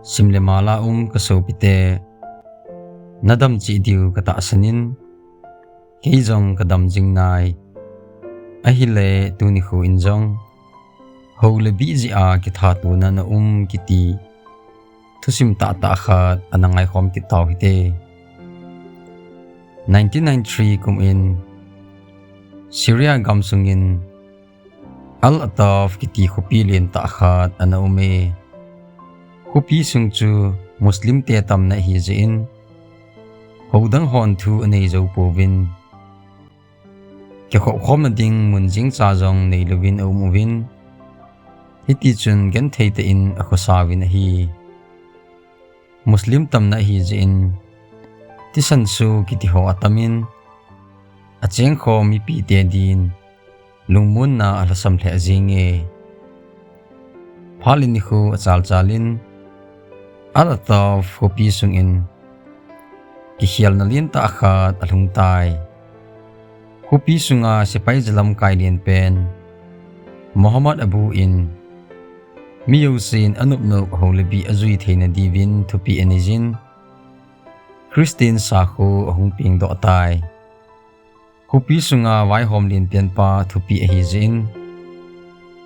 Simle mala kasopite nadam chi diu kata sanin keizong kadam jingnai ahile tuni khu injong hole bizi a kithatu na kiti thusim ta khat anangai khom kitaw hite 1993 kum in Syria gamsungin al-ataf kiti khupilin ta khat anaume khupi sungchu muslim te tam na hi jein hodang hon thu anei zo povin ke khom na ding mun jing cha jong nei lovin aumovin hiti chun gan theite in akhosawin hi muslim tam na hi jein tisan su kiti ho atamin acheng kho mi pi te din lungmun na alasam the ajinge phalin khu achal chalin alataf kopi sungin kihial na lin ta khat alung tai kopi sunga sipai jalam kailin pen Muhammad Abu in miyusin anupno holibi azui theina divin thupi enijin Christine Sakho ahung ping do tai kopi sunga wai homlin pian pa thupi ahijin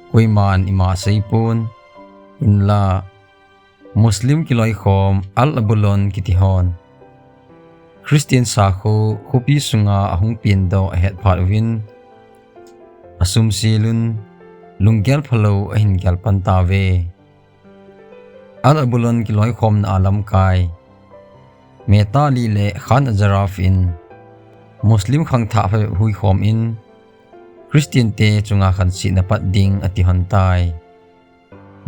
koiman ima seipun inla Muslim kiloi khom al-abulon kitihon Christine Sakho kopi sunga ahung pin do ahet pharwin asum silun lunggel phalo ahin gyal pantawe al-abulon kiloi khom na alam kai meta li le khan ajaraf in Muslim khang tha phe hui khom in Christian te chunga khan si na pat ding ati hantai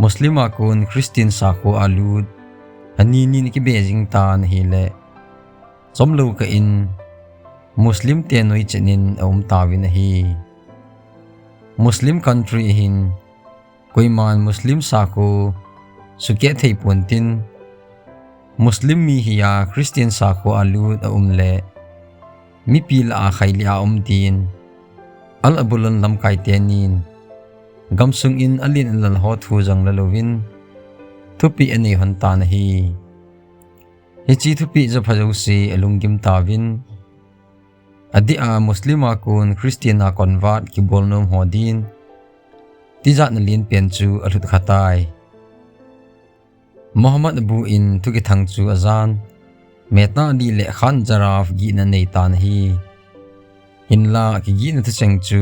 Muslim akun Christian Sakho alud anini ni ki Beijing tan hile somlo ka in Muslim te noi chenin tawin hi Muslim country hin koiman Muslim Sakho suke thei puntin Muslim mi hiya Christian Sakho alud le mi pil a khaili a din al-abulon lam kai tenin gamsung in alin lal hot hu jang lalovin thupi ani honta na hi hichi thupi ja phajau si alungim tawin adi a muslima kun christiana convert ki bolnom hodin tija na lin pen chu alut khatai Muhammad Abu in tuki thang chu azan metna di le khan jaraf gi na nei tan hi hinla ki gi na thacheng chu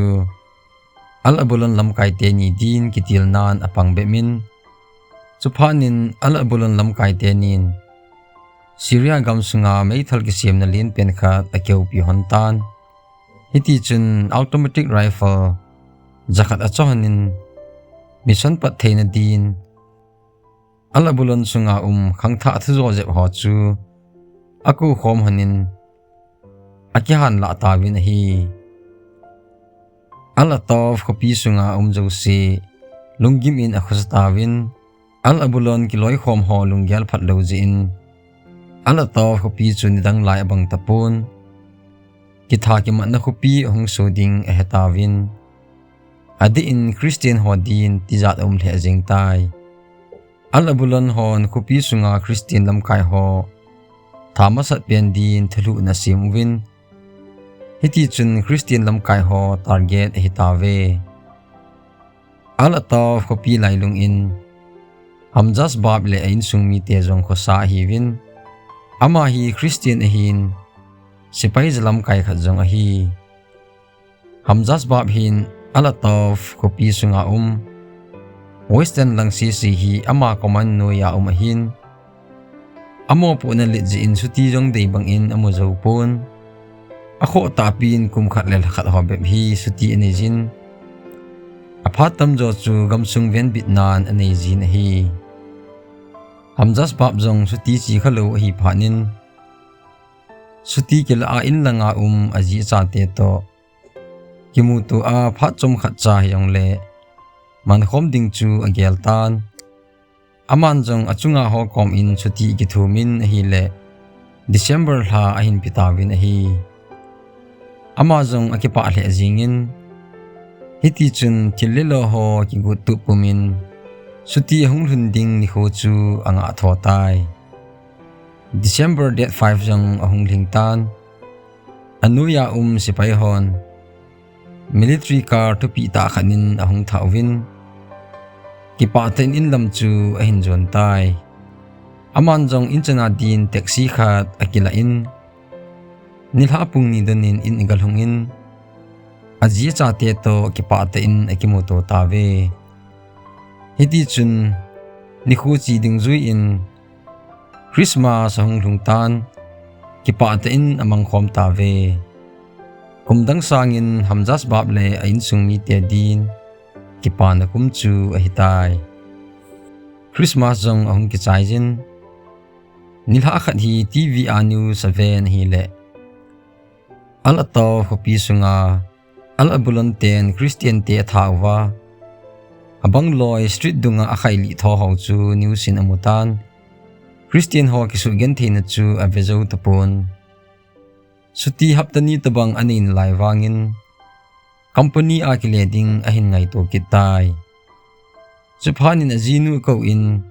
al-abulon lam kai te ni din kitil nan apang bemin chuphanin al-abulon lam kai te nin Syria gamsunga meithal ki sem na lin pen khat akeu pi hontan hiti chun automatic rifle zakhat achohanin mission pat theina din al-abulon sunga khangtha thuzo je ho chu aku khom hanin akihan la tawin hi al-ataf kopi sunga josi lungim in akhustawin al-abulon kiloi khom ho lungyal phatlo jin al-ataf kopi chuni dang lai abang tapun kitha ki manna kopi hong soding ehetawin adi in Christian hodin tijat le jingtai al-abulon hon kopi sunga Christian lam kai ho thamasat pendin thelu na simwin hiti chun Christian lam kai ho target hitawe al-ataf kopi lailung in hamjas bab le ain sungmi te jong khosa hiwin ama hi Christian hin sipai jalam kai khat jong hi hamjas bab hin al-ataf kopi sunga western lang si hi ama command no ya hin amo po na litji in suti jong dei bang in amo zo pon ako tapin kum khat lel khat hobe hi suti enejin aphatam jo chu gamsung ven bitnan enejin hi hamjas bab jong suti chi khalo hi phanin suti kila a in langa aji cha te to kimutu a phat chom khat cha yong le man khom ding chu agel tan aman jong achunga ho kom in suti ki thumin hi le December ha ahin pitawin hi amazong akipa le jingin hiti chun thilelo ho ki gutu pumin suti hung hunding ni kho chu anga tho tai December date 5 jong ahung lingtan anuya sipai hon military car to pi ta khanin ahung thawin ki pa ten in lam chu ahin jon tai aman jong inchana din taxi khat akila in nilha pung ni danin in igal hungin aji cha te to ki pa te in akimoto tawe hiti chun ni khu chi ding zui in Christmas ahung lungtan ki pa te in amang khom tawe kumdang sangin hamjas bab le ain sung mi te din ki pa na kum chu ahitai Christmas jong ahung ki chaijin nilha khat hi TV anu saven hi le al ataw hopi sunga al abulon ten Christian te thawa abang loi street dunga akhai li tho ho chu newsin amutan Christian ho ki sugen theina chu avezo tapon suti haptani tabang anin laiwangin company akileding ahin ngai to kitai chuphanin azinu ko in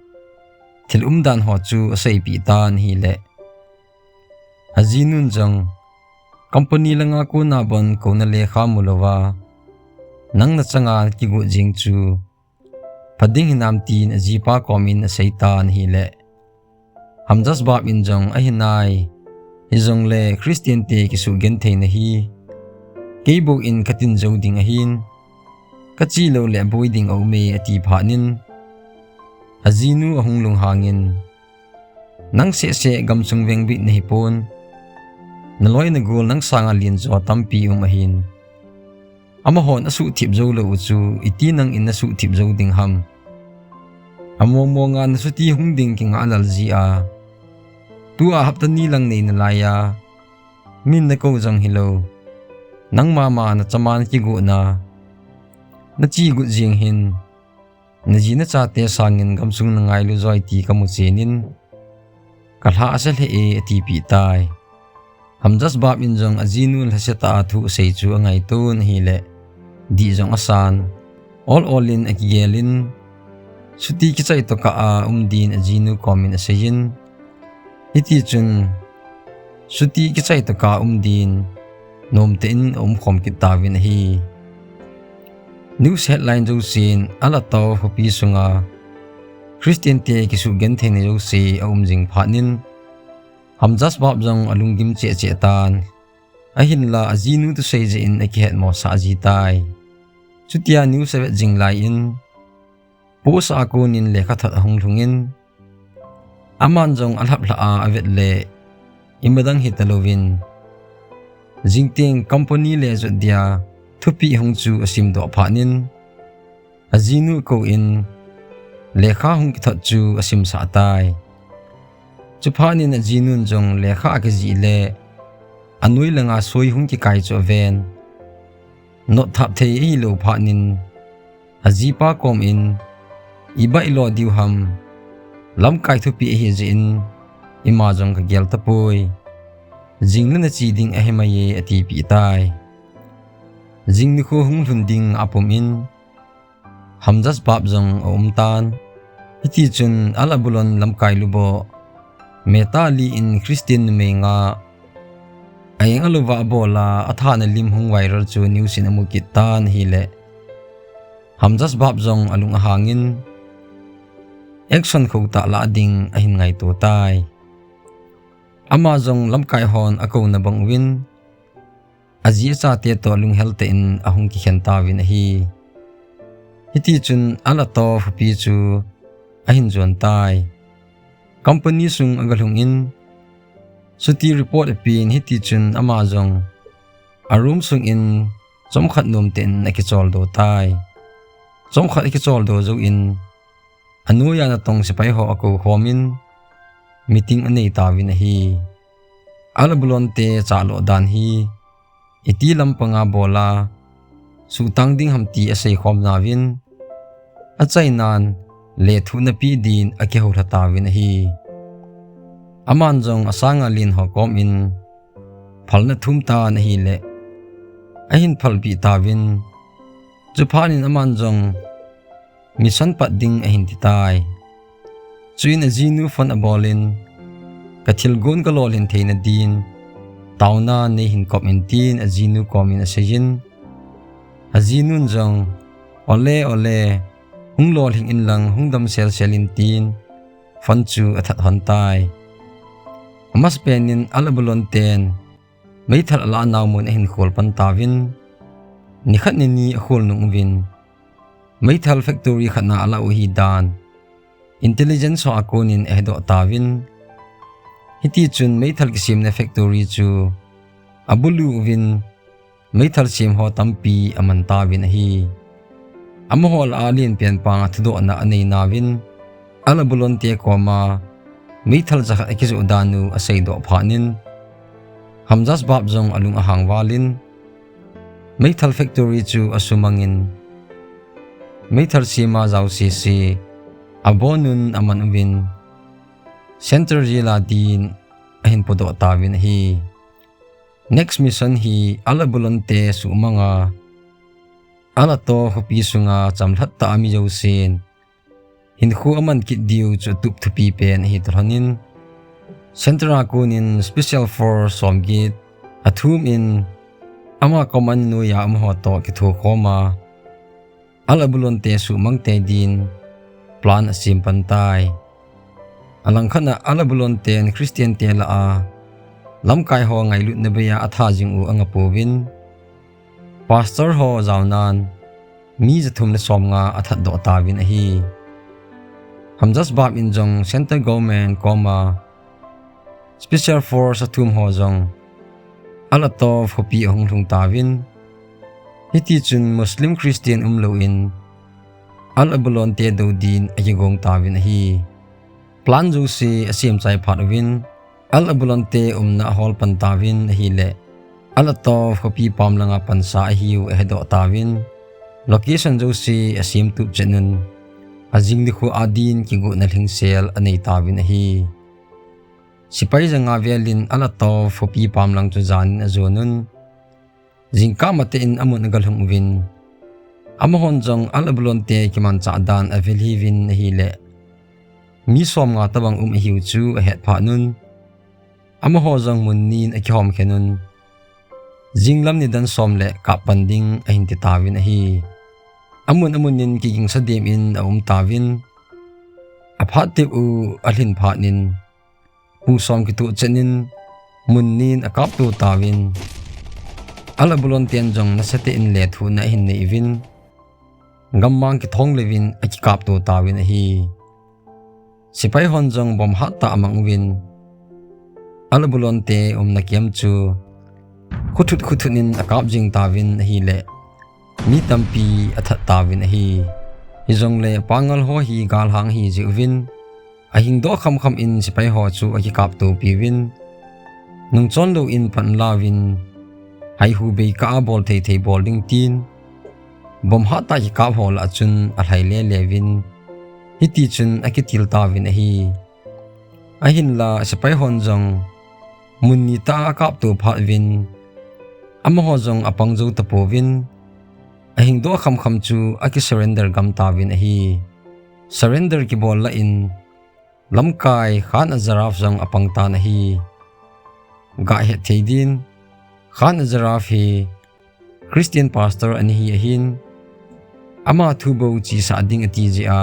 thilum dan ho chu asai pi tan hi le azinun jong company langa ko na bon ko na le kha mulowa nang na changa ki gu jing chu pading hinam tin ajipa komin asai tan hi le hamjas bab in jong ahinai hizong le Christian te ki su gen theina hi keibo in katin joding ahin kachi lo le boiding aume ati phanin azinu ahung lung hangin nang se gamsung weng bi nei pon naloi na gol nang sanga lin zo tampi ahin amahon asu thip zo lo chu iti nang in asu thip zo ding ham amomo nga na suti hung ding ki nga alalji a tu a haptani lang nei na laya min na ko jang hilo nang mama na chaman ki gu na chi gu jing hin na ji na cha te sangin gamsung na ngai lu zoi ti kamu chenin kalha asal he ti pi tai hamjas bab in jong ajinul haseta thu sei chu angai ton hile di jong asan all in akigelin suti ki chai to ka a din ajinu komin asayin iti chun suti ki chai to ka din nom te in khom ki tawin hi news headline jo sin ala to hopi sunga Christian te ki su gen thene jo se jing phanin hamjas bab jong alungim che tan ahin la azinu tu sei je in aki het mo sa ji tai chutia new se jing lai in posa akunin le kha that hung thungin aman jong alhap la a avet le imadang hitalovin jingting company le zo dia thupi hung chu asim do phanin azinu ko in lekha hung ki that chu asim sa tai chuphanin ajinun jong lekha ka ji le anui langa soi hung ki kai cho ven no thap thei hi lo phanin ajipa kom in iba ilo diu ham lam kai thupi hi jin ima jong ka gel tapoi jingna na chi ding ahemaye ati pi tai jing ni kho hung hunding apom in hamjas bab jong tan iti chun alabulon lam kai lubo metali in Christian menga ayang aluwa bola athana lim hung viral chu news in amukit tan hile hamjas bab jong alung ahangin action khota la ding ahin ngai to tai amazong lamkai hon ako na bang win aji cha te to lung helte in ahung ki khentawin hi hiti chun ala to pi chu ahin jon tai company sung agalung in suti report pin hiti chun amazong arum sung in somkhat nom ten nakichol do tai somkhat ikichol do zo in anuya na tong sipai ho ako homin meeting anei tawin hi alabulon te chalo dan hi iti lampanga bola sutang ding hamti asai khom nawin achai nan le thuna pi din ake ho tawin hi aman jong asanga lin ho kom in phalna thumta na hi le ahin phal pi tawin chuphanin aman jong mission pat ding a hin ti tai chuin a zinu fon abolin ka thilgun ka lolin theina din tauna nei hin kop in tin a zinu komin a sejin a zinun jong ole ole hung lol hing in lang hung dam sel selin tin fon chu a that hon tai amas penin alabulon ten mai thal ala naw mun a hin khol pan tawin ni khat ni a khol nung win mai thal factory khatna ala u hi dan intelligence so akonin ehdo tawin hiti chun mai thal kisim na factory chu abulu win mai thal sim ho tampi aman tawin hi amhol alin pian pa thudo na anei nawin ala bulon te koma mai thal zakhat akizu danu asai do phanin hamjas bab jong alung ahang walin mai thal factory chu asumangin mai thal sima jaw si abonun aman win center jila din ahin podo tawin hi next mission hi ala bulonte su mga ala to hopi sunga chamthat ta ami josin hin khu aman kit diu chu tup thupi pen hi tronin center akunin special force somgit athum in ama command nu ya am ho to ki thu khoma ala bulonte su mangte din plan asim pantai alang khana ala bulonte Christian te la a lamkai ho ngai lut na beya atha jing u anga povin pastor ho zawnan mi jathum le somnga athat do tawin a hi hamjas bab in jong center government koma special force athum ho jong ala to hopi hong thung tawin hiti chun muslim christian umlo in ala bulonte do din ayagong tawin a hi plan ju si asim chai phatwin ala bulonte umna hol pan tawin hi le ala to hopi pamlanga pansa hiu ehdo tawin location jo si asim tu chenun ajing dikhu adin ki go na thingsel anei tawin hi sipai janga velin ala to hopi pamlang chu jan azonun jingka mate in amun galhung win amahon jong ala bulonte kiman cha dan avil hi win hi le mi som nga tabang hiu chu a het pha nun amaho jong munnin a khom khenun jinglam ni dan som le ka panding a hin ti tawin a hi amunin ki ging sadem in a tawin a phat te u a hlin pha nin hu som ki tu chenin munnin a kap tu tawin ala bulon ten jong na sate in le thu na hin nei win gammang ki thong lewin a ki kap tu tawin a hi sipai hon jong bom hat ta amang win ala bulonte na kiam chu khuthut akap jing tawin hi le mi tampi athat tawin hi hizong le pangal ho hi gal hang hi jiwin a hing do kham in sipai ho chu a ki kap tu pi win nung chon lo in pan lawin hai hu be ka bol thei bowling tin bom hat ta ki kap hol a chun a hlai le lewin hiti chun a ki til tawin hi a hin la sipai hon jong munni ta kap tu phat win amaho jong apang jo tapo win ahing do kham chu aki surrender gam tawin hi surrender ki bol la in lamkai khan azaraf jong apang ta na hi ga he theidin khan azaraf hi Christian pastor ani hi ahin ama thubo chi sa ding ati ji a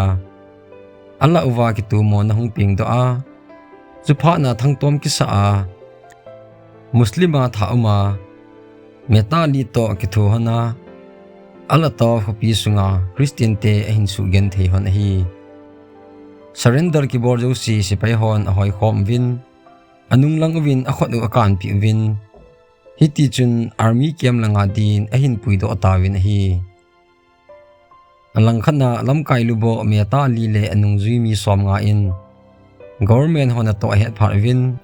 alla uwa ki tu mo na hung ping do a chupha na thangtom ki sa a muslima thauma meta li to ki thu hana ala to hopi sunga Christian te ahin su gen thei hon hi surrender ki bor jo si sipai hon a hoi khom win anung lang win a khot u akan pi win hiti chun army kem langa din ahin pui do tawin hi alang khana lamkai lubo meta li le anung zui mi som nga in government hona to het phar win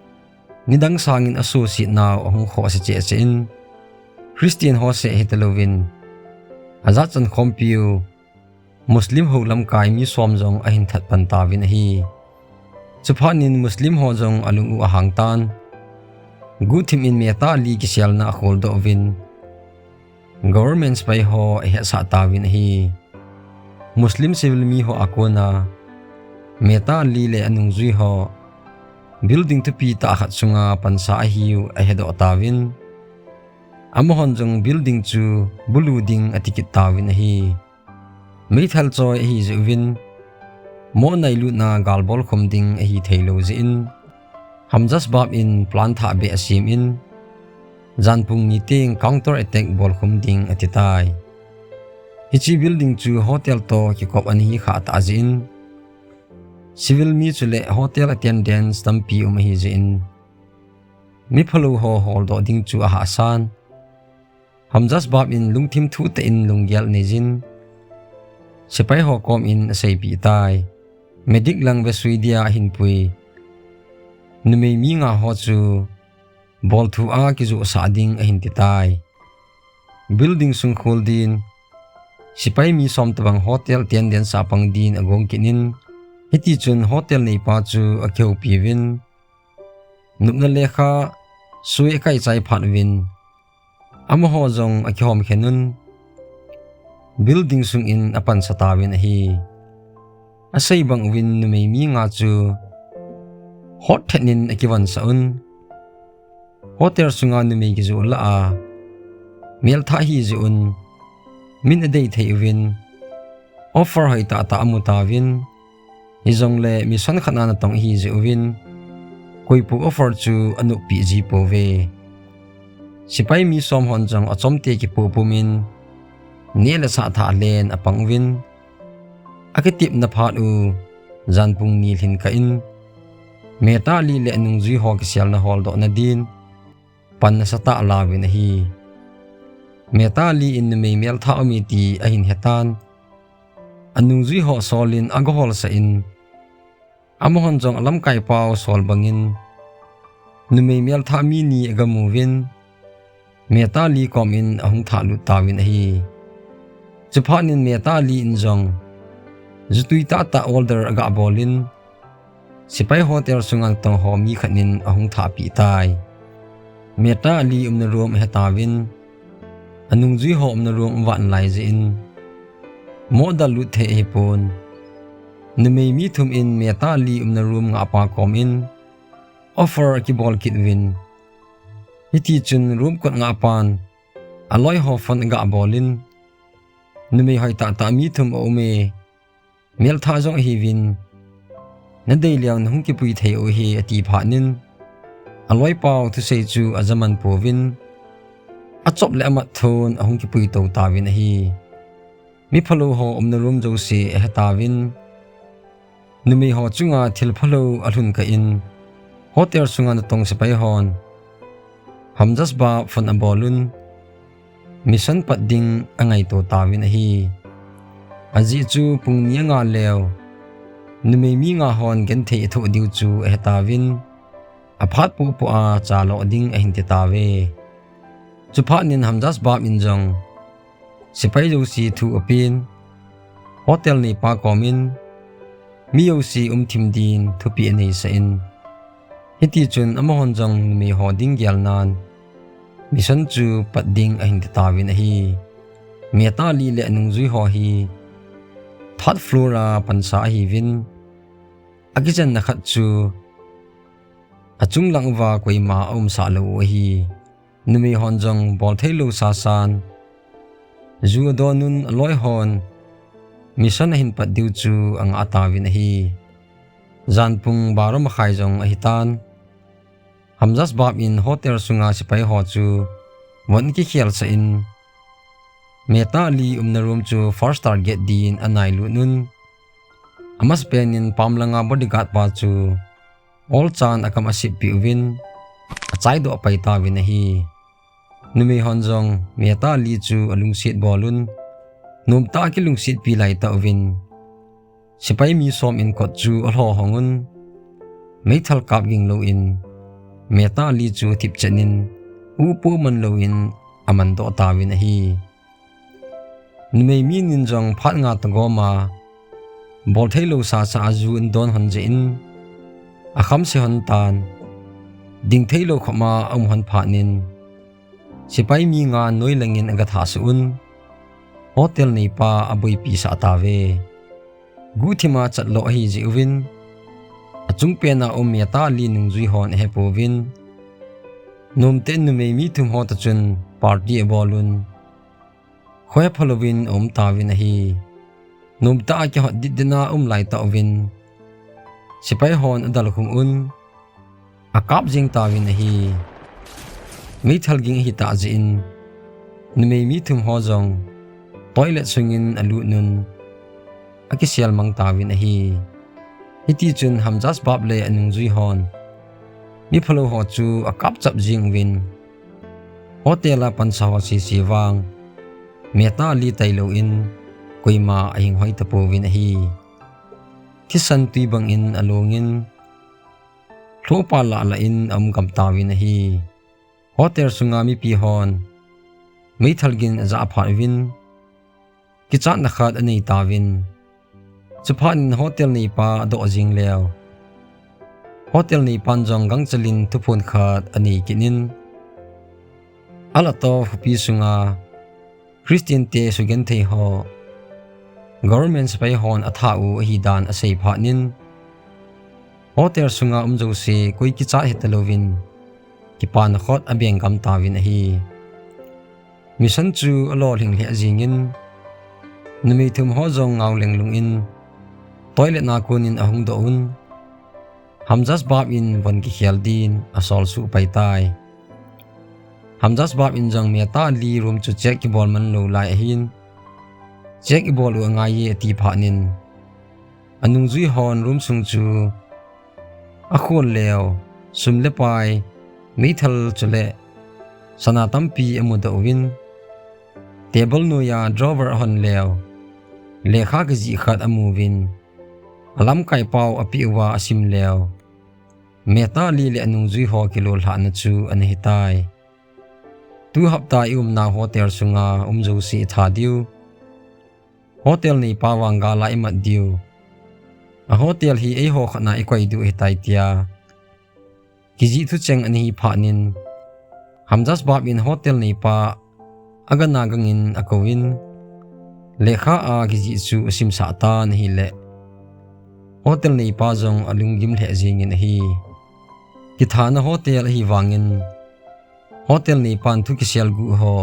nidang sangin associate na hong kho se che in Christian ho se hitelovin azat chan khompiu muslim ho lamkai mi som jong ahin that pan tawin hi chuphanin muslim ho jong alung u ahang tan guthim in meta li ki sel na khol do win government spai ho he sa tawin hi Muslim civil mi ho akona meta li le anung zui ho building to pi ta khat sunga pansa hiu a hedo tawin amohon jong building chu bulu ding atikit tawin hi mi thal choi hi zuwin mo nai lu na galbol khom ding hi thailo zin hamjas bab in plan tha be asim in janpung ni teng counter attack bol khom ding atitai hichi building chu hotel to ki kop ani kha ta zin civil mi chule hotel attendance tampi hi zin mi phalo ho hol do ding chu a hasan hamjas bab in lungthim thu te in lungyal ne jin sipai ho kom in sei pi tai medic lang ve suidia hin pui nume mi nga ho chu bol thu a ki zu sa ding a hin ti tai building sung khol din sipai mi som tabang hotel tian den sa pang din agong kinin hiti chun hotel nei pa chu a kheu pi win nupna lekha sui kai chai phat win amo ho jong a khom khenun building sung in apan satawin hi asai bang win nume mi nga chu hot thenin akiwan saun hotel sunga nume ki zu la a mel tha hi zun min a day thei win offer hai ta ta amuta win hizong le mission khana na tong hi zu win koi pu offer chu anu pi ji po ve sipai mi som hon jong achom te ki pu pu min ne la sa tha len apang win akitip na phat u janpung ni lhin ka in meta li le nung zui ho ki sial na hol do na din pan na sa ta lawin hi meta li in me mel tha mi ti a hin hetan anung zui ho solin agol sa in amohon jong alam kai pau sol bangin nume mel tha mi ni agamu win meta li kom in ahung tha lu tawin hi chuphanin meta li in jong zutui ta ta older aga bolin sipai hotel sungang tong ho mi khanin ahung tha pi tai meta li na rom hetawin anung zui ho na rom wan lai zin moda lu the he pon nume mi thum in meta li na rom nga pa kom in offer ki bol kit win hiti chun room kot nga pan aloi ho fon ga bolin nume hai ta ta mi thum o me mel tha jong hi win na dei liang hung ki pui thei o hi ati phanin aloi pau thu sei chu azaman povin achop le ama thon ahung ki pui to tawin hi mi phalo ho omna room jo se hetawin nume ho chunga thil phalo alhun ka in hotel sunga na tong sipai hon hamjas ba fon abolun mission pat ding angai to tawin hi aji chu pung nia nga lew nume mi nga hon gen thei tho diu chu hetawin aphat pu pu a chalo ding a hin te tawe chuphanin hamjas ba min jong sipai jo si thu apin hotel ni pa komin mi yo si thim din thu pi nei sa in hiti chun amahon jong mi ho ding gyal nan mission chu pat ding a hin te tawin hi meta li le anung zui ho hi third floor a pansa hi win agijan na khat chu achung langwa koi ma sa lo hi numi hon jong bol thailo sa san zu donun loi hon mission hin pat diu chu ang atawin hi janpung baro makhai jong ahitan hamjas bab in hotel sunga sipai ho chu won ki khial sa in meta li na room chu first target din anai lu nun amas penin pamlanga bodyguard pa chu all chan akam asip pi win achai do pai ta win hi numi honjong meta li chu alung sit bolun num ta ki lung sit pi lai ta win sipai mi som in kot chu alho hongun meithal kap ging lo in meta li chu thip chanin upu man lo in aman do ta win hi numei mi nin jong phat nga ta goma bol thailo sa sa azu in don hanje in akham se hon tan ding thailo khoma am hon phanin sipai mi nga noi langin aga tha sun hotel nei pa abui pi sa tawe guthima chatlo hi jiwin achung pena meta li nungzui hon he povin nomte nume mi thum ho ta chun party bolun khoya phalovin tawin hi nomta ki hot didna lai ta ovin sipai hon adal khum un akap jing tawin hi mi thalging hi ta jin nume mi thum ho jong toilet sungin alu nun akisial mang tawin hi hiti chun hamjas bab le anung zui hon mi phalo ho chu akap chap jing win hotela pansawa si siwang meta li tailo in koima ahing hoi tapo win hi kisan tui bang in alongin thopa la in kam tawin hi hotel sunga mi pi hon mi thalgin za apha win kichan na khat ani tawin chupan hotel ni pa do jing leo hotel ni panjong gangchalin tupon khat ani kinin alato hupi sunga Christian te sugen thei ho government spai hon athau hi dan asei phanin hotel sunga umjo se koi ki cha hetalovin kipan khot abeng gam tawin hi mission chu alo ling le jingin numi thum ho jong ngaw leng lungin toilet na kunin ahung doun hamjas bab in van ki khialdin asol su paitai hamjas bab in jang meta li room chu check ki bol man lo lai hin check i bol ngai ye ti phanin anung zui hon room sung chu akhon leo sumle pai mithal chule sana tampi amuda win table no ya drawer hon leo lekha ki ji khat amu win alam kai pau api wa asim leo meta li le anung zui ho kilol ha na chu an hitai tu hapta na hotel sunga umjo si thadiu hotel ni pawanga la imat diu a hotel hi ei ho khana ikoi du hitai tia kiji thu cheng ani phanin hamjas bab in hotel ni pa agana gangin akowin lekha a kiji chu asim sa ta ni le hotel ni pa jong alungim le jingin hi kithana hotel hi wangin hotel ni pan thu kisial gu ho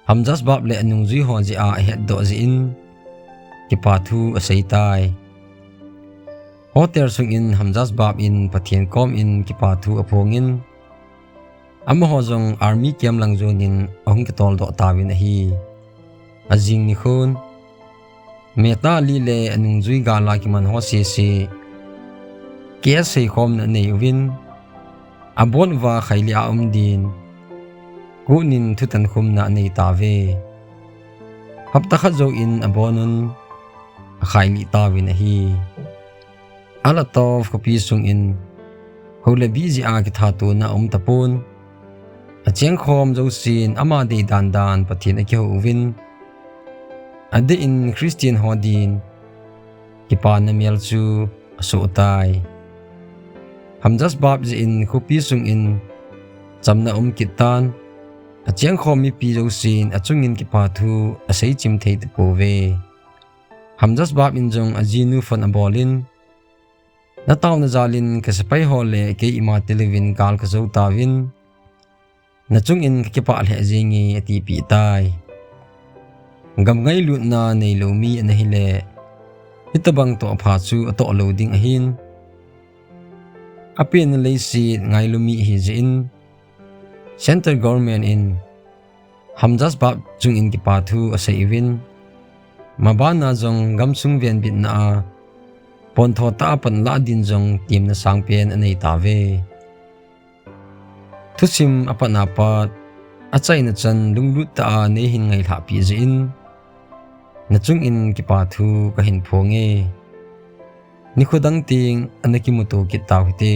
hamjas bab le anung zui ho ji a het do ji in ki pa thu asei tai hotel sung in hamjas bab in pathian kom in ki pa thu apongin amma ho jong army kem lang zonin ahung ki tol do tawin hi ajing ni khun meta li le anung zui ga la ki man ho se se ke sei khom na nei win abon wa khaili a din kunin thutan khum na nei tawe hapta kha zo in abonun khaili tawin hi ala tof kopi sung in hole bizi a ki thatu na tapon a cheng khom zo sin ama de dan dan pathin a ki ho win ade in Christian hodin ki pa na mel chu so tai hamjas bab ji in kopi sung in chamna kitan a cheng khom mi pi zo sin a chungin ki pa thu a sei chim thei te po ve hamjas bab in jong a jinu fon abolin na taw na jalin ka sapai hole ke ima televin kal ka zo tawin na chungin ki pa le jingi ati pi tai gam ngai lut na nei lo mi na hile hitabang to pha chu to loading ahin apin le si ngai lo mi hi jin center government in hamjas bab chung in ki pa thu asai win mabana jong gamsung ven bit na pon tho ta pan la din jong tim na sang pen anei tawe thusim apana pa achai na chan lunglut ta ne hin ngai tha pi jin na chung in ki pa thu ka hin phonge ni khudang ting anaki mutu ki taw te